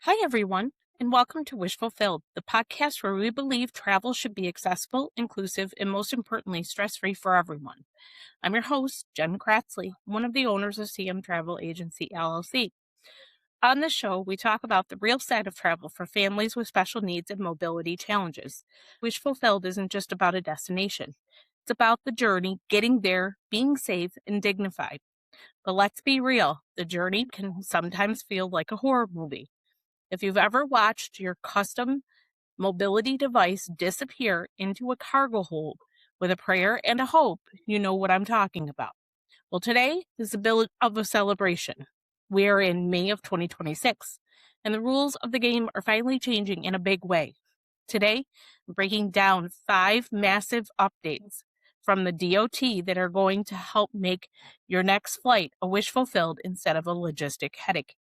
Hi, everyone, and welcome to Wish Fulfilled, the podcast where we believe travel should be accessible, inclusive, and most importantly, stress free for everyone. I'm your host, Jen Kratzley, one of the owners of CM Travel Agency LLC. On this show, we talk about the real side of travel for families with special needs and mobility challenges. Wish Fulfilled isn't just about a destination, it's about the journey, getting there, being safe, and dignified. But let's be real, the journey can sometimes feel like a horror movie. If you've ever watched your custom mobility device disappear into a cargo hold with a prayer and a hope, you know what I'm talking about. Well, today is a bit of a celebration. We are in May of 2026, and the rules of the game are finally changing in a big way. Today, I'm breaking down 5 massive updates from the DOT that are going to help make your next flight a wish fulfilled instead of a logistic headache.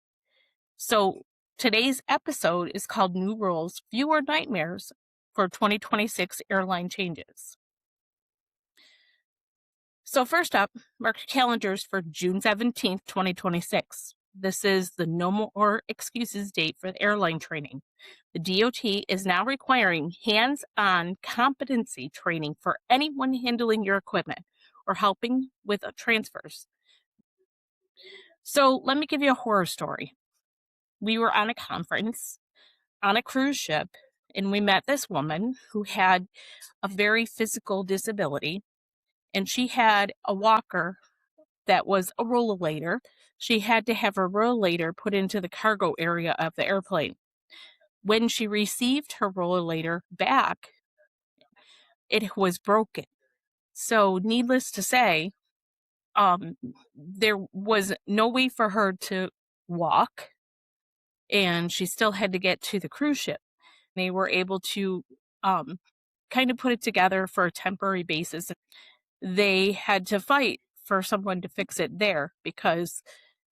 So today's episode is called New Rules, Fewer Nightmares for 2026 Airline Changes. So first up, mark your calendars for June 17th, 2026. This is the no more excuses date for the airline training. The DOT is now requiring hands-on competency training for anyone handling your equipment or helping with transfers. So let me give you a horror story. We were on a conference on a cruise ship, and we met this woman who had a very physical disability, and she had a walker that was a rollator. She had to have her rollator put into the cargo area of the airplane. When she received her rollator back, it was broken. So, needless to say, there was no way for her to walk, and she still had to get to the cruise ship. They were able to kind of put it together for a temporary basis. They had to fight for someone to fix it there because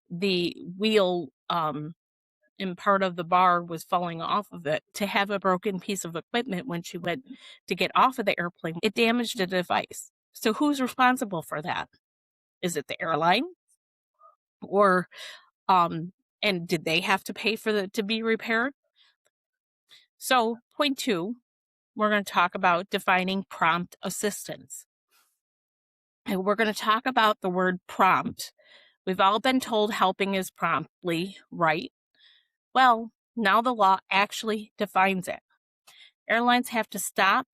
the wheel and part of the bar was falling off of it. To have a broken piece of equipment when she went to get off of the airplane, it damaged the device. So who's responsible for that? Is it the airline? Or and did they have to pay for it to be repaired? So point 2, we're going to talk about defining prompt assistance. And we're going to talk about the word prompt. We've all been told helping is promptly, right? Well, now the law actually defines it. Airlines have to stop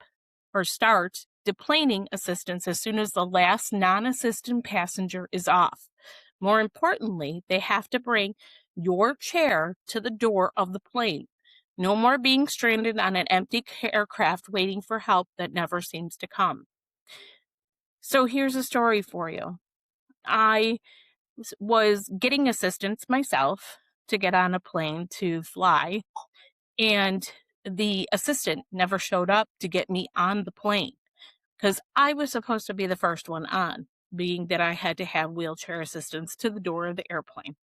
or start deplaning assistance as soon as the last non-assistant passenger is off. More importantly, they have to bring your chair to the door of the plane. No more being stranded on an empty aircraft waiting for help that never seems to come. So here's a story for you. I was getting assistance myself to get on a plane to fly, and the assistant never showed up to get me on the plane because I was supposed to be the first one on, being that I had to have wheelchair assistance to the door of the airplane.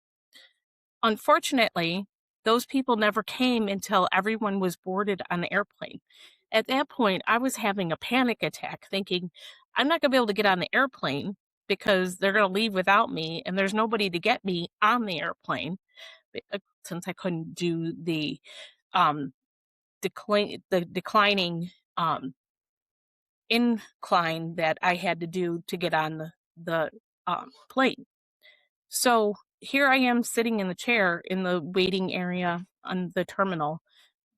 Unfortunately, those people never came until everyone was boarded on the airplane. At that point, I was having a panic attack thinking, I'm not going to be able to get on the airplane because they're going to leave without me and there's nobody to get me on the airplane since I couldn't do the declining incline that I had to do to get on the plane. So here I am sitting in the chair in the waiting area on the terminal,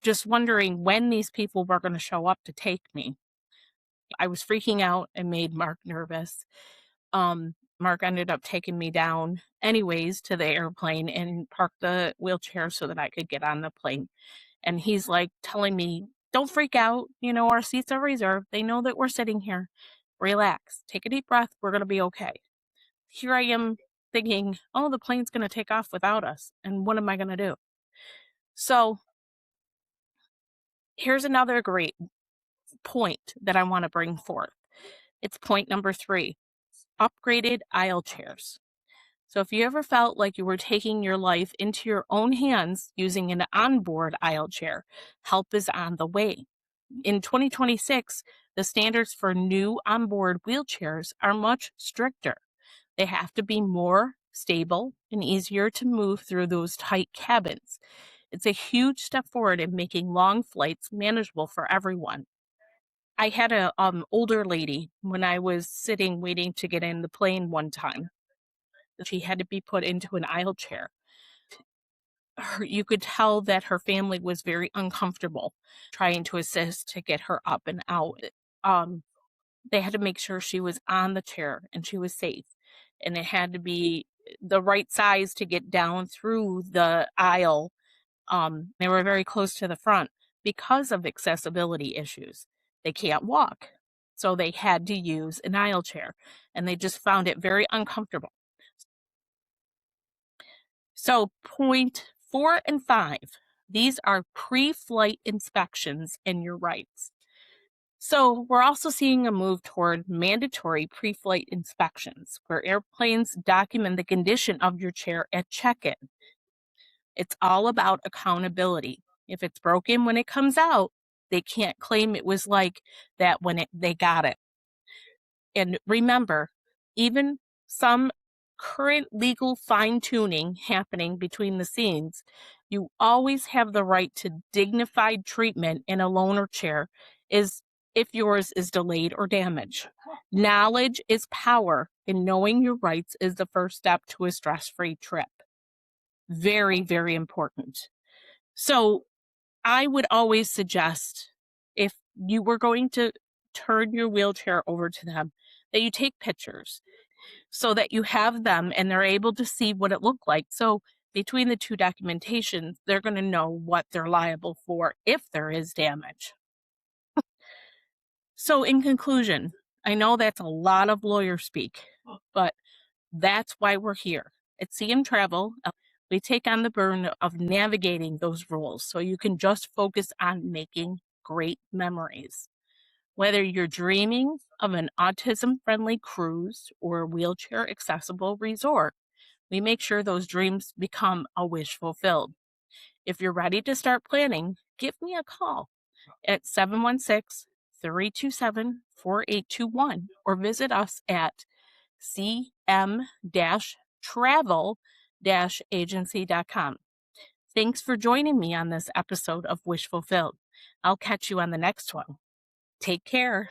just wondering when these people were going to show up to take me. I was freaking out and made Mark nervous. Mark ended up taking me down anyways to the airplane and parked the wheelchair so that I could get on the plane. And he's like telling me, don't freak out. You know, our seats are reserved. They know that we're sitting here. Relax. Take a deep breath. We're going to be okay. Here I am thinking, oh, the plane's going to take off without us. And what am I going to do? So here's another great point that I want to bring forth. It's point number 3, upgraded aisle chairs. So if you ever felt like you were taking your life into your own hands using an onboard aisle chair, help is on the way. In 2026, the standards for new onboard wheelchairs are much stricter. They have to be more stable and easier to move through those tight cabins. It's a huge step forward in making long flights manageable for everyone. I had a older lady when I was sitting waiting to get in the plane one time. She had to be put into an aisle chair. You could tell that her family was very uncomfortable trying to assist to get her up and out. Um, they had to make sure she was on the chair and she was safe. And it had to be the right size to get down through the aisle. They were very close to the front because of accessibility issues. They can't walk. So they had to use an aisle chair and they just found it very uncomfortable. So, point 4 and 5, these are pre flight inspections and your rights. So, we're also seeing a move toward mandatory pre flight inspections where airplanes document the condition of your chair at check in. It's all about accountability. If it's broken when it comes out, they can't claim it was like that when they got it. And remember, even some current legal fine tuning happening between the scenes, you always have the right to dignified treatment in a loaner chair is if yours is delayed or damaged. Knowledge is power, and knowing your rights is the first step to a stress-free trip. Very, very important. So I would always suggest if you were going to turn your wheelchair over to them, that you take pictures so that you have them and they're able to see what it looked like. So between the two documentations, they're going to know what they're liable for if there is damage. So in conclusion, I know that's a lot of lawyer speak, but that's why we're here. At CM Travel, we take on the burden of navigating those rules so you can just focus on making great memories. Whether you're dreaming of an autism-friendly cruise or a wheelchair-accessible resort, we make sure those dreams become a wish fulfilled. If you're ready to start planning, give me a call at 716-327-4821 or visit us at cm-travel-agency.com. Thanks for joining me on this episode of Wish Fulfilled. I'll catch you on the next one. Take care.